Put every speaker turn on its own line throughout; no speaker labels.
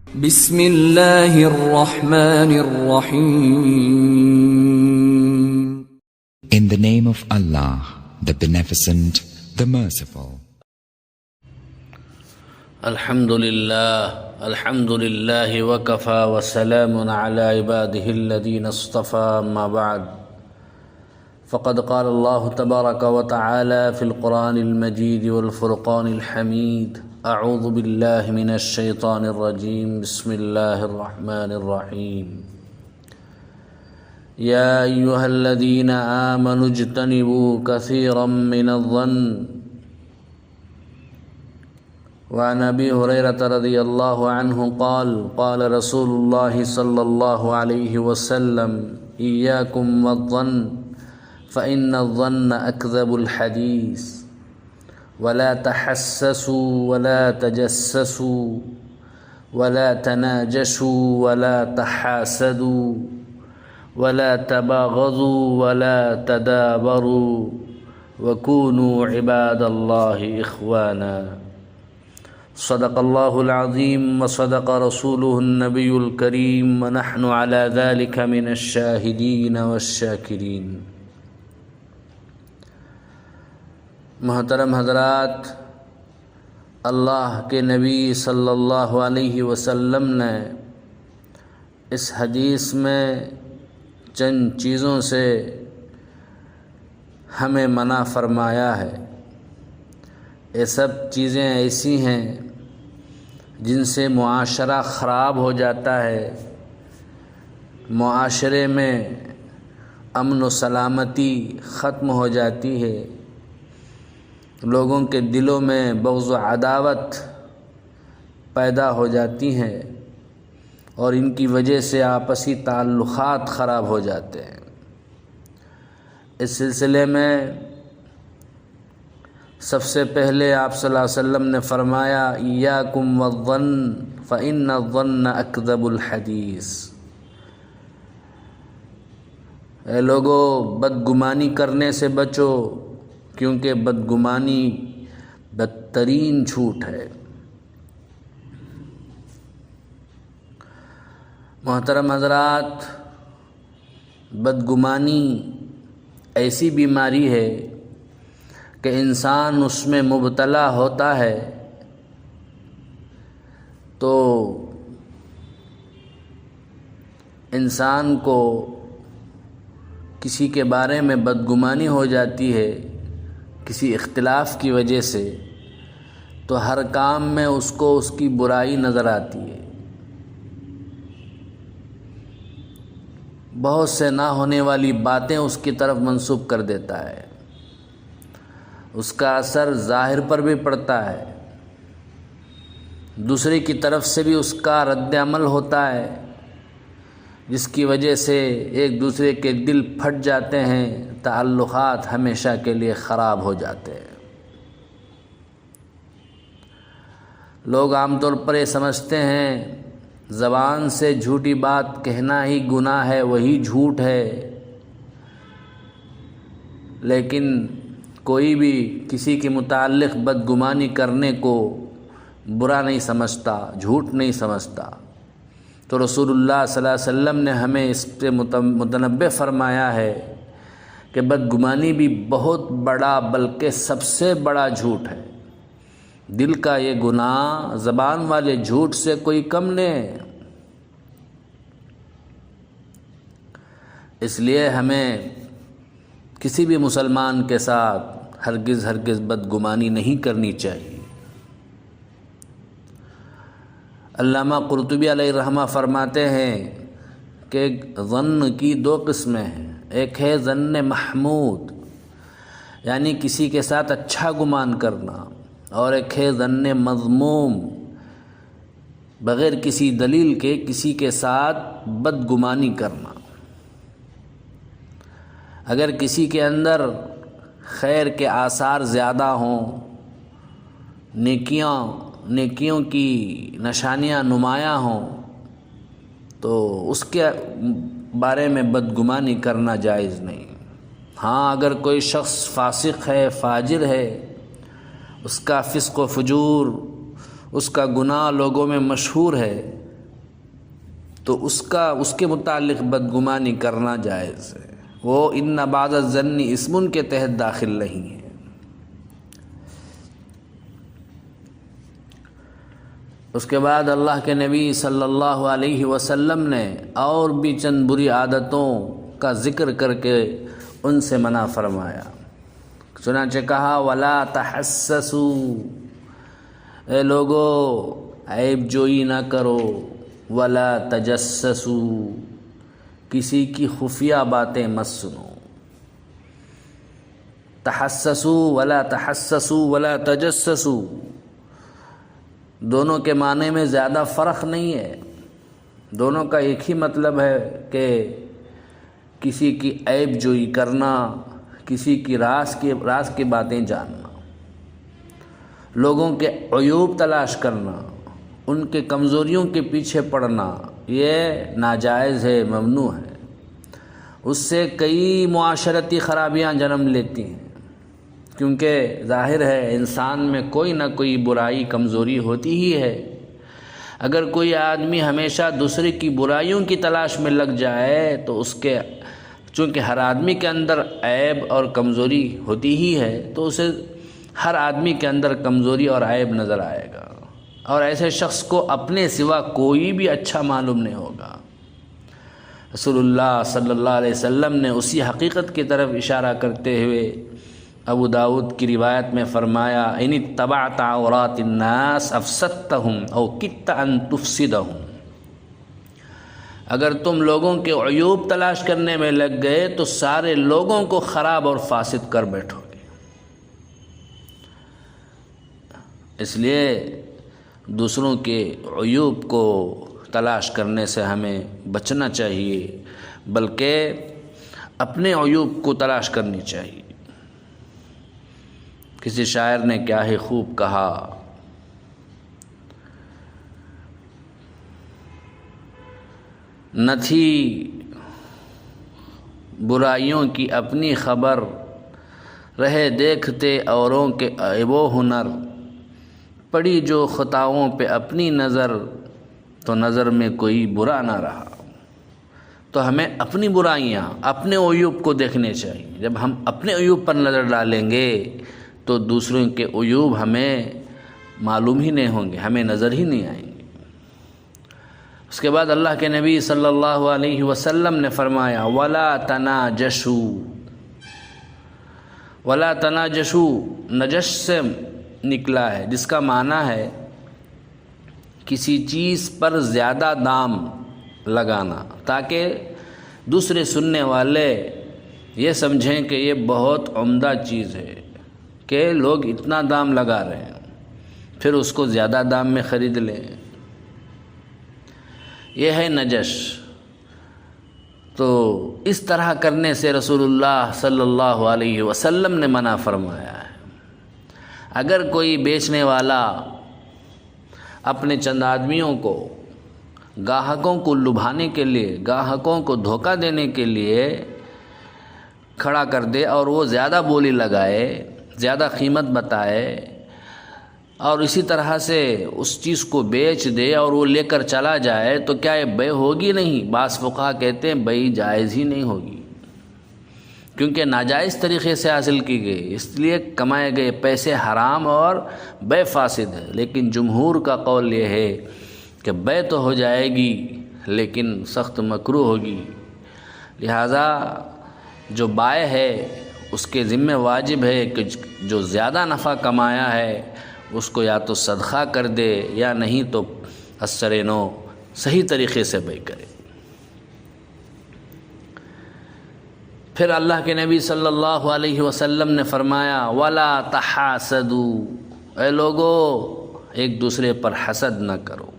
بسم اللہ الرحمن الرحیم.
In the name of Allah, the Beneficent, the Merciful.
الحمد لله وكفى وسلام على عباده الذين اصطفى. أما بعد فقد قال الله تبارك وتعالى في القرآن المجيد والفرقان الحميد: أعوذ بالله من الشيطان الرجيم. بسم الله الرحمن الرحيم. يا أيها الذين آمنوا اجتنبوا كثيرا من الظن. وعن أبي هريرة رضي الله عنه قال: قال رسول الله صلى الله عليه وسلم: إياكم والظن فإن الظن أكذب الحديث. ولا تحسسوا ولا تجسسوا ولا تناجشوا ولا تحاسدوا ولا تباغضوا ولا تدابروا وكونوا عباد الله إخوانا. صدق الله العظيم وصدق رسوله النبي الكريم ونحن على ذلك من الشاهدين والشاكرين. محترم حضرات، اللہ کے نبی صلی اللہ علیہ وسلم نے اس حدیث میں چند چیزوں سے ہمیں منع فرمایا ہے. یہ سب چیزیں ایسی ہیں جن سے معاشرہ خراب ہو جاتا ہے، معاشرے میں امن و سلامتی ختم ہو جاتی ہے، لوگوں کے دلوں میں بغض و عداوت پیدا ہو جاتی ہیں اور ان کی وجہ سے آپسی تعلقات خراب ہو جاتے ہیں. اس سلسلے میں سب سے پہلے آپ صلی اللہ علیہ وسلم نے فرمایا: ایاکم والظن فإن الظن اکذب الحدیث. اے لوگو، بدگمانی کرنے سے بچو، کیونکہ بدگمانی بدترین جھوٹ ہے. محترم حضرات، بدگمانی ایسی بیماری ہے کہ انسان اس میں مبتلا ہوتا ہے تو انسان کو کسی کے بارے میں بدگمانی ہو جاتی ہے کسی اختلاف کی وجہ سے، تو ہر کام میں اس کو اس کی برائی نظر آتی ہے. بہت سے نہ ہونے والی باتیں اس کی طرف منسوب کر دیتا ہے. اس کا اثر ظاہر پر بھی پڑتا ہے، دوسرے کی طرف سے بھی اس کا رد عمل ہوتا ہے، جس کی وجہ سے ایک دوسرے کے دل پھٹ جاتے ہیں، تعلقات ہمیشہ کے لیے خراب ہو جاتے ہیں. لوگ عام طور پر یہ سمجھتے ہیں زبان سے جھوٹی بات کہنا ہی گناہ ہے، وہی جھوٹ ہے، لیکن کوئی بھی کسی کے متعلق بدگمانی کرنے کو برا نہیں سمجھتا، جھوٹ نہیں سمجھتا. تو رسول اللہ صلی اللہ علیہ وسلم نے ہمیں اس پہ متنبہ فرمایا ہے کہ بدگمانی بھی بہت بڑا بلکہ سب سے بڑا جھوٹ ہے. دل کا یہ گناہ زبان والے جھوٹ سے کوئی کم نہیں ہے. اس لیے ہمیں کسی بھی مسلمان کے ساتھ ہرگز بدگمانی نہیں کرنی چاہیے. علامہ قرطبی علیہ الرحمہ فرماتے ہیں کہ ظن کی دو قسمیں ہیں. ایک ہے ظن محمود، یعنی کسی کے ساتھ اچھا گمان کرنا، اور ایک ہے ظن مذموم، بغیر کسی دلیل کے کسی کے ساتھ بدگمانی کرنا. اگر کسی کے اندر خیر کے آثار زیادہ ہوں، نیکیوں کی نشانیاں نمایاں ہوں، تو اس کے بارے میں بدگمانی کرنا جائز نہیں. ہاں، اگر کوئی شخص فاسق ہے، فاجر ہے، اس کا فسق و فجور، اس کا گناہ لوگوں میں مشہور ہے، تو اس کے متعلق بدگمانی کرنا جائز ہے، وہ ان بعض الظن اسم کے تحت داخل نہیں ہے۔ اس کے بعد اللہ کے نبی صلی اللہ علیہ وسلم نے اور بھی چند بری عادتوں کا ذکر کر کے ان سے منع فرمایا۔ چنانچہ کہا وَلَا تَحَسَّسُوا، اے لوگو عیب جوئی نہ کرو، وَلَا تَجَسَّسُوا، کسی کی خفیہ باتیں مت سنو۔ تحسسوا ولا تحسسوا ولا تجسسوا، دونوں کے معنی میں زیادہ فرق نہیں ہے، دونوں کا ایک ہی مطلب ہے کہ کسی کی عیب جوئی کرنا، کسی کی راز کی باتیں جاننا، لوگوں کے عیوب تلاش کرنا، ان کے کمزوریوں کے پیچھے پڑنا، یہ ناجائز ہے، ممنوع ہے۔ اس سے کئی معاشرتی خرابیاں جنم لیتی ہیں، کیونکہ ظاہر ہے انسان میں کوئی نہ کوئی برائی کمزوری ہوتی ہی ہے۔ اگر کوئی آدمی ہمیشہ دوسرے کی برائیوں کی تلاش میں لگ جائے تو چونکہ ہر آدمی کے اندر عیب اور کمزوری ہوتی ہی ہے، تو اسے ہر آدمی کے اندر کمزوری اور عیب نظر آئے گا، اور ایسے شخص کو اپنے سوا کوئی بھی اچھا معلوم نہیں ہوگا۔ رسول اللہ صلی اللہ علیہ وسلم نے اسی حقیقت کی طرف اشارہ کرتے ہوئے ابو داؤد کی روایت میں فرمایا ان اتبعت عورات الناس افسدتهم او کدت ان تفسدهم، اگر تم لوگوں کے عیوب تلاش کرنے میں لگ گئے تو سارے لوگوں کو خراب اور فاسد کر بیٹھو گے۔ اس لیے دوسروں کے عیوب کو تلاش کرنے سے ہمیں بچنا چاہیے، بلکہ اپنے عیوب کو تلاش کرنی چاہیے۔ کسی شاعر نے کیا ہی خوب کہا، نہ تھی برائیوں کی اپنی خبر، رہے دیکھتے اوروں کے عیب و ہنر، پڑی جو خطاؤں پہ اپنی نظر، تو نظر میں کوئی برا نہ رہا۔ تو ہمیں اپنی برائیاں، اپنے عیوب کو دیکھنے چاہیے۔ جب ہم اپنے عیوب پر نظر ڈالیں گے تو دوسروں کے عیوب ہمیں معلوم ہی نہیں ہوں گے، ہمیں نظر ہی نہیں آئیں گے۔ اس کے بعد اللہ کے نبی صلی اللہ علیہ وسلم نے فرمایا وَلَا تَنَاجَشُوا، وَلَا تَنَاجَشُوا نجش سے نکلا ہے، جس کا معنی ہے کسی چیز پر زیادہ دام لگانا، تاکہ دوسرے سننے والے یہ سمجھیں کہ یہ بہت عمدہ چیز ہے کہ لوگ اتنا دام لگا رہے ہیں، پھر اس کو زیادہ دام میں خرید لیں، یہ ہے نجش۔ تو اس طرح کرنے سے رسول اللہ صلی اللہ علیہ وسلم نے منع فرمایا ہے۔ اگر کوئی بیچنے والا اپنے چند آدمیوں کو، گاہکوں کو لبھانے کے لیے، گاہکوں کو دھوکہ دینے کے لیے کھڑا کر دے اور وہ زیادہ بولی لگائے، زیادہ قیمت بتائے، اور اسی طرح سے اس چیز کو بیچ دے اور وہ لے کر چلا جائے، تو کیا یہ بے ہوگی؟ نہیں۔ بعض فقہا کہتے ہیں بے جائز ہی نہیں ہوگی، کیونکہ ناجائز طریقے سے حاصل کی گئی، اس لیے کمائے گئے پیسے حرام اور بے فاسد ہے۔ لیکن جمہور کا قول یہ ہے کہ بے تو ہو جائے گی لیکن سخت مکروہ ہوگی، لہذا جو بائع ہے اس کے ذمہ واجب ہے کہ جو زیادہ نفع کمایا ہے اس کو یا تو صدقہ کر دے یا نہیں تو السرینو صحیح طریقے سے بے کرے۔ پھر اللہ کے نبی صلی اللہ علیہ وسلم نے فرمایا وَلَا تَحَاسَدُوا، اے لوگو ایک دوسرے پر حسد نہ کرو۔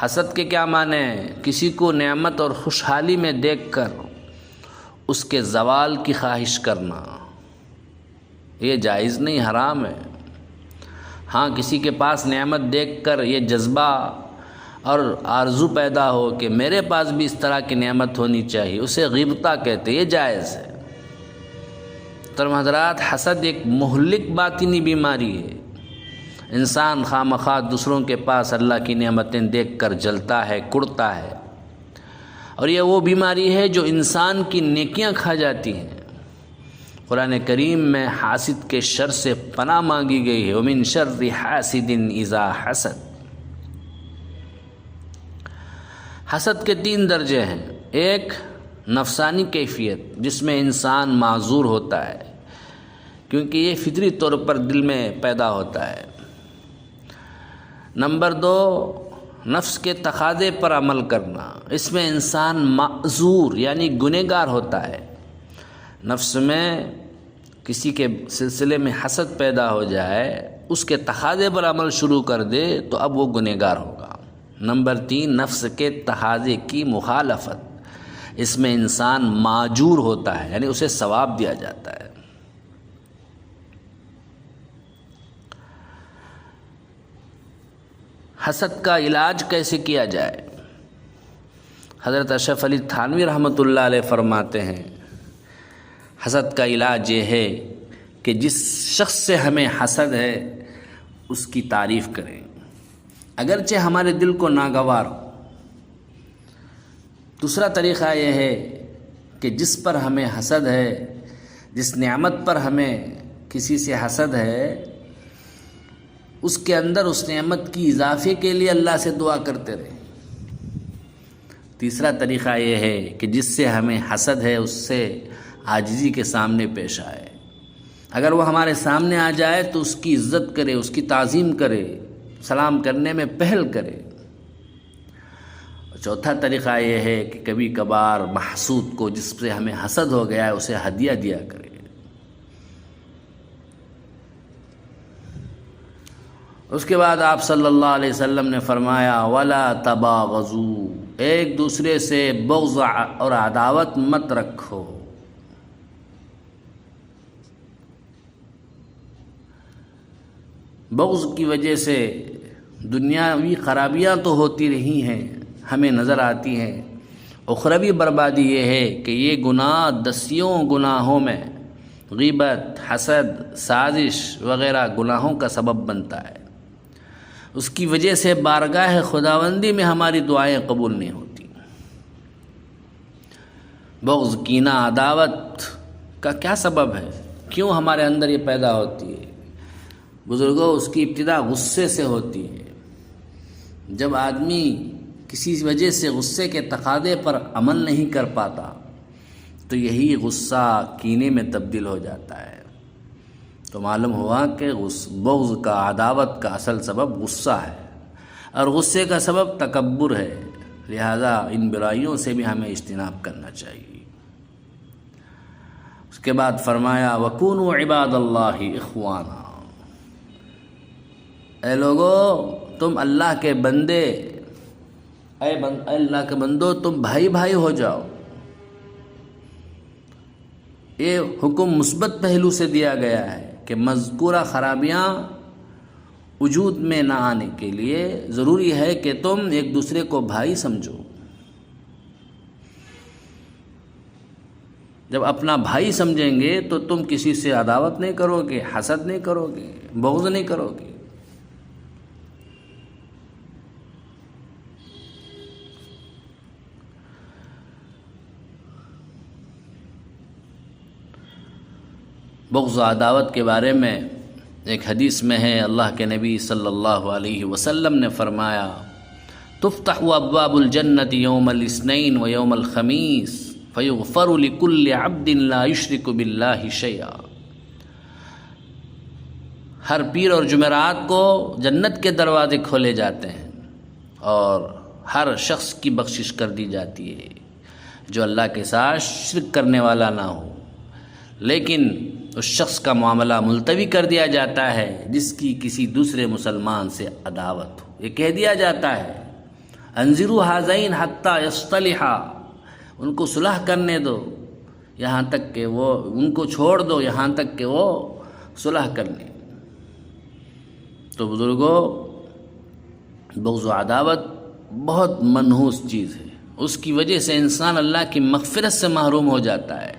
حسد کے کیا معنی ہیں؟ کسی کو نعمت اور خوشحالی میں دیکھ کر اس کے زوال کی خواہش کرنا، یہ جائز نہیں، حرام ہے۔ ہاں کسی کے پاس نعمت دیکھ کر یہ جذبہ اور آرزو پیدا ہو کہ میرے پاس بھی اس طرح کی نعمت ہونی چاہیے، اسے غیبتہ کہتے، یہ جائز ہے۔ محترم حضرات، حسد ایک مہلک باطنی بیماری ہے۔ انسان خواہ دوسروں کے پاس اللہ کی نعمتیں دیکھ کر جلتا ہے، کڑتا ہے، اور یہ وہ بیماری ہے جو انسان کی نیکیاں کھا جاتی ہیں۔ قرآن کریم میں حاسد کے شر سے پناہ مانگی گئی ہے، وَمِن شَرِّ حَاسِدٍ إِذَا حَسَدَ۔ حسد کے 3 درجے ہیں۔ ایک نفسانی کیفیت جس میں انسان معذور ہوتا ہے کیونکہ یہ فطری طور پر دل میں پیدا ہوتا ہے۔ نمبر 2 نفس کے تقاضے پر عمل کرنا، اس میں انسان معذور یعنی گنہگار ہوتا ہے۔ نفس میں کسی کے سلسلے میں حسد پیدا ہو جائے، اس کے تقاضے پر عمل شروع کر دے تو اب وہ گنہگار ہوگا۔ نمبر 3 نفس کے تقاضے کی مخالفت، اس میں انسان ماجور ہوتا ہے یعنی اسے ثواب دیا جاتا ہے۔ حسد کا علاج کیسے کیا جائے؟ حضرت اشرف علی تھانوی رحمۃ اللہ علیہ فرماتے ہیں حسد کا علاج یہ ہے کہ جس شخص سے ہمیں حسد ہے اس کی تعریف کریں، اگرچہ ہمارے دل کو ناگوار ہو۔ دوسرا طریقہ یہ ہے کہ جس پر ہمیں حسد ہے، جس نعمت پر ہمیں کسی سے حسد ہے، اس کے اندر اس نعمت کی اضافے کے لیے اللہ سے دعا کرتے رہیں۔ تیسرا طریقہ یہ ہے کہ جس سے ہمیں حسد ہے اس سے عاجزی کے سامنے پیش آئے، اگر وہ ہمارے سامنے آ جائے تو اس کی عزت کرے، اس کی تعظیم کرے، سلام کرنے میں پہل کرے۔ چوتھا طریقہ یہ ہے کہ کبھی کبھار محسود کو جس سے ہمیں حسد ہو گیا ہے اسے ہدیہ دیا کرے۔ اس کے بعد آپ صلی اللہ علیہ وسلم نے فرمایا وَلَا تَبَاغَضُوا، ایک دوسرے سے بغض اور عداوت مت رکھو۔ بغض کی وجہ سے دنیاوی خرابیاں تو ہوتی رہی ہیں، ہمیں نظر آتی ہیں، اخروی بربادی یہ ہے کہ یہ گناہ 10 گناہوں میں غیبت، حسد، سازش وغیرہ گناہوں کا سبب بنتا ہے۔ اس کی وجہ سے بارگاہ خداوندی میں ہماری دعائیں قبول نہیں ہوتی۔ بغض، کینہ، عداوت کا کیا سبب ہے؟ کیوں ہمارے اندر یہ پیدا ہوتی ہے؟ بزرگوں، اس کی ابتدا غصے سے ہوتی ہے۔ جب آدمی کسی وجہ سے غصے کے تقاضے پر عمل نہیں کر پاتا تو یہی غصہ کینے میں تبدیل ہو جاتا ہے۔ تو معلوم ہوا کہ بغض کا، عداوت کا اصل سبب غصہ ہے، اور غصے کا سبب تکبر ہے، لہذا ان برائیوں سے بھی ہمیں اجتناب کرنا چاہیے۔ اس کے بعد فرمایا وَكُونُوا عِبَادَ اللَّهِ إِخْوَانًا، اے لوگو تم اللہ کے بندے، اے اللہ کے بندو تم بھائی بھائی ہو جاؤ۔ یہ حکم مثبت پہلو سے دیا گیا ہے کہ مذکورہ خرابیاں وجود میں نہ آنے کے لیے ضروری ہے کہ تم ایک دوسرے کو بھائی سمجھو۔ جب اپنا بھائی سمجھیں گے تو تم کسی سے عداوت نہیں کرو گے، حسد نہیں کرو گے، بغض نہیں کرو گے۔ بغض و عداوت کے بارے میں ایک حدیث میں ہے، اللہ کے نبی صلی اللہ علیہ وسلم نے فرمایا تفتح ابواب الجنت یوم الاثنین و یوم الخمیس فیغفر لکل عبد لا یشرک باللہ شیئا۔ ہر پیر اور جمعرات کو جنت کے دروازے کھولے جاتے ہیں اور ہر شخص کی بخشش کر دی جاتی ہے جو اللہ کے ساتھ شرک کرنے والا نہ ہو، لیکن اس شخص کا معاملہ ملتوی کر دیا جاتا ہے جس کی کسی دوسرے مسلمان سے عداوت ہو۔ یہ کہہ دیا جاتا ہے انذروا ھذین حتی یصطلحا، ان کو صلح کرنے دو یہاں تک کہ وہ، ان کو چھوڑ دو یہاں تک کہ وہ صلح کر لیں۔ تو بزرگوں، بغض و عداوت بہت منحوس چیز ہے، اس کی وجہ سے انسان اللہ کی مغفرت سے محروم ہو جاتا ہے۔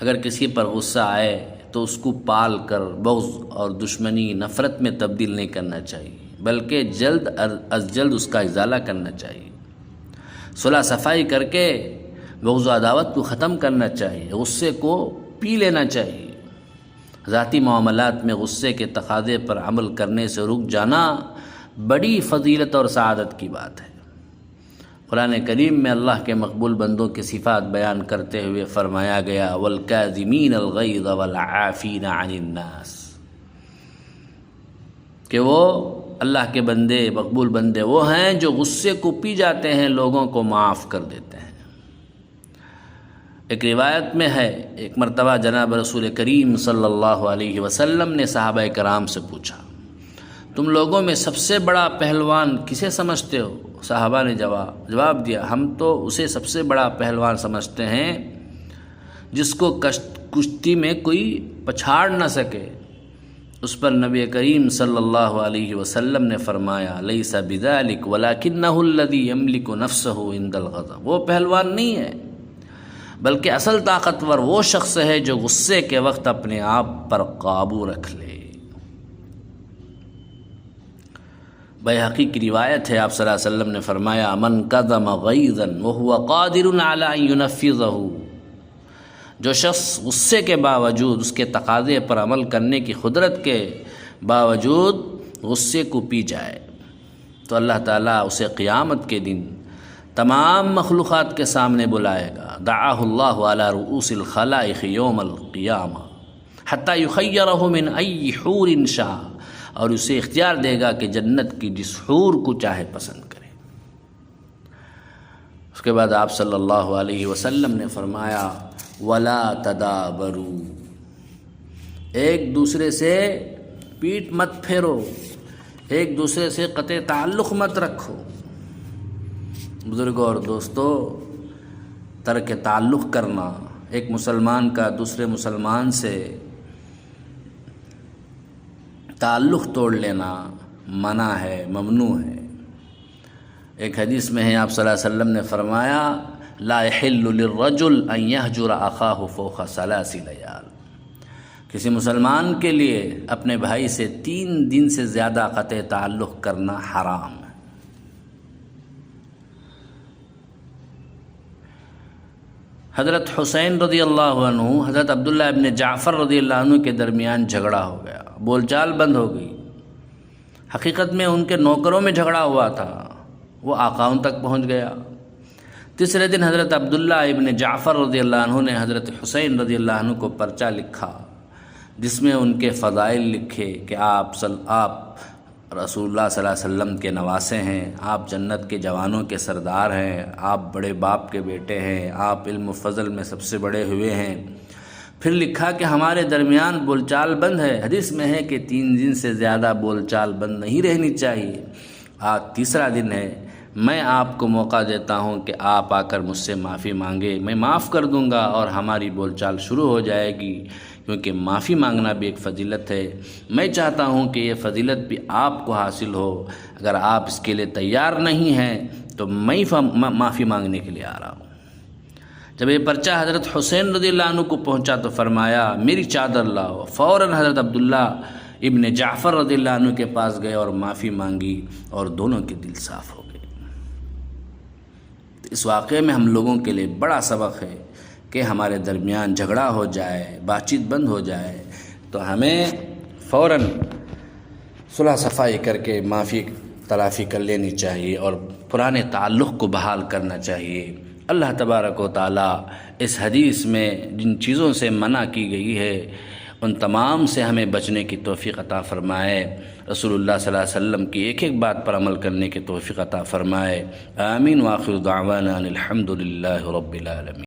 اگر کسی پر غصہ آئے تو اس کو پال کر بغض اور دشمنی نفرت میں تبدیل نہیں کرنا چاہیے، بلکہ جلد از جلد اس کا ازالہ کرنا چاہیے، صلح صفائی کر کے بغض و عداوت کو ختم کرنا چاہیے، غصے کو پی لینا چاہیے۔ ذاتی معاملات میں غصے کے تقاضے پر عمل کرنے سے رک جانا بڑی فضیلت اور سعادت کی بات ہے۔ قرآن کریم میں اللہ کے مقبول بندوں کی صفات بیان کرتے ہوئے فرمایا گیا وَالْكَاظِمِينَ الْغَيْظَ وَالْعَافِينَ عَنِ النَّاسِ، کہ وہ اللہ کے بندے مقبول بندے وہ ہیں جو غصے کو پی جاتے ہیں، لوگوں کو معاف کر دیتے ہیں۔ ایک روایت میں ہے ایک مرتبہ جناب رسول کریم صلی اللہ علیہ وسلم نے صحابہ کرام سے پوچھا تم لوگوں میں سب سے بڑا پہلوان کسے سمجھتے ہو؟ صحابہ نے جواب دیا ہم تو اسے سب سے بڑا پہلوان سمجھتے ہیں جس کو کشتی میں کوئی پچھاڑ نہ سکے۔ اس پر نبی کریم صلی اللہ علیہ وسلم نے فرمایا لیس بذلک ولکنہ الذی یملک نفسہ عند الغضب، وہ پہلوان نہیں ہے بلکہ اصل طاقتور وہ شخص ہے جو غصے کے وقت اپنے آپ پر قابو رکھ لے۔ بیہقی کی روایت ہے آپ صلی اللہ علیہ وسلم نے فرمایا من کظم غیظا وهو قادر علی ان ینفذہ، جو شخص غصے کے باوجود اس کے تقاضے پر عمل کرنے کی قدرت کے باوجود غصے کو پی جائے تو اللہ تعالیٰ اسے قیامت کے دن تمام مخلوقات کے سامنے بلائے گا، دعاہ اللہ علی رؤوس الخلائق یوم القیامہ حتی یخیرہ من ای حور شاء، اور اسے اختیار دے گا کہ جنت کی جس حور کو چاہے پسند کرے۔ اس کے بعد آپ صلی اللہ علیہ وسلم نے فرمایا ولا تدابروا، ایک دوسرے سے پیٹ مت پھیرو، ایک دوسرے سے قطع تعلق مت رکھو۔ بزرگوں اور دوستو، ترک تعلق کرنا، ایک مسلمان کا دوسرے مسلمان سے تعلق توڑ لینا منع ہے، ممنوع ہے۔ ایک حدیث میں ہے آپ صلی اللہ علیہ وسلم نے فرمایا لا يحل للرجل ان يهجر اخاه فوق 3 لیال، کسی مسلمان کے لیے اپنے بھائی سے 3 دن سے زیادہ قطع تعلق کرنا حرام ہے۔ حضرت حسین رضی اللہ عنہ حضرت عبداللہ ابن جعفر رضی اللہ عنہ کے درمیان جھگڑا ہو گیا، بول چال بند ہو گئی۔ حقیقت میں ان کے نوکروں میں جھگڑا ہوا تھا، وہ آقاؤں تک پہنچ گیا۔ تیسرے دن حضرت عبداللہ ابن جعفر رضی اللہ عنہ نے حضرت حسین رضی اللہ عنہ کو پرچہ لکھا جس میں ان کے فضائل لکھے کہ آپ رسول اللہ صلی اللہ علیہ وسلم کے نواسے ہیں، آپ جنت کے جوانوں کے سردار ہیں، آپ بڑے باپ کے بیٹے ہیں، آپ علم و فضل میں سب سے بڑے ہوئے ہیں۔ پھر لکھا کہ ہمارے درمیان بول چال بند ہے، حدیث میں ہے کہ 3 دن سے زیادہ بول چال بند نہیں رہنی چاہیے۔ آج تیسرا دن ہے، میں آپ کو موقع دیتا ہوں کہ آپ آ کر مجھ سے معافی مانگے، میں معاف کر دوں گا اور ہماری بول چال شروع ہو جائے گی، کیونکہ معافی مانگنا بھی ایک فضیلت ہے۔ میں چاہتا ہوں کہ یہ فضیلت بھی آپ کو حاصل ہو، اگر آپ اس کے لیے تیار نہیں ہیں تو میں معافی مانگنے کے لیے آ رہا ہوں۔ جب یہ پرچہ حضرت حسین رضی اللہ عنہ کو پہنچا تو فرمایا میری چادر لاؤ۔ فوراً حضرت عبداللہ ابن جعفر رضی اللہ عنہ کے پاس گئے اور معافی مانگی اور دونوں کے دل صاف ہو گئے۔ اس واقعے میں ہم لوگوں کے لیے بڑا سبق ہے کہ ہمارے درمیان جھگڑا ہو جائے، بات چیت بند ہو جائے تو ہمیں فوراً صلح صفائی کر کے معافی تلافی کر لینی چاہیے اور پرانے تعلق کو بحال کرنا چاہیے۔ اللہ تبارک و تعالیٰ اس حدیث میں جن چیزوں سے منع کی گئی ہے ان تمام سے ہمیں بچنے کی توفیق عطا فرمائے، رسول اللہ صلی اللہ علیہ وسلم کی ایک ایک بات پر عمل کرنے کی توفیق عطا فرمائے۔ آمین۔ وآخر دعوانا الحمد للہ رب العالمین۔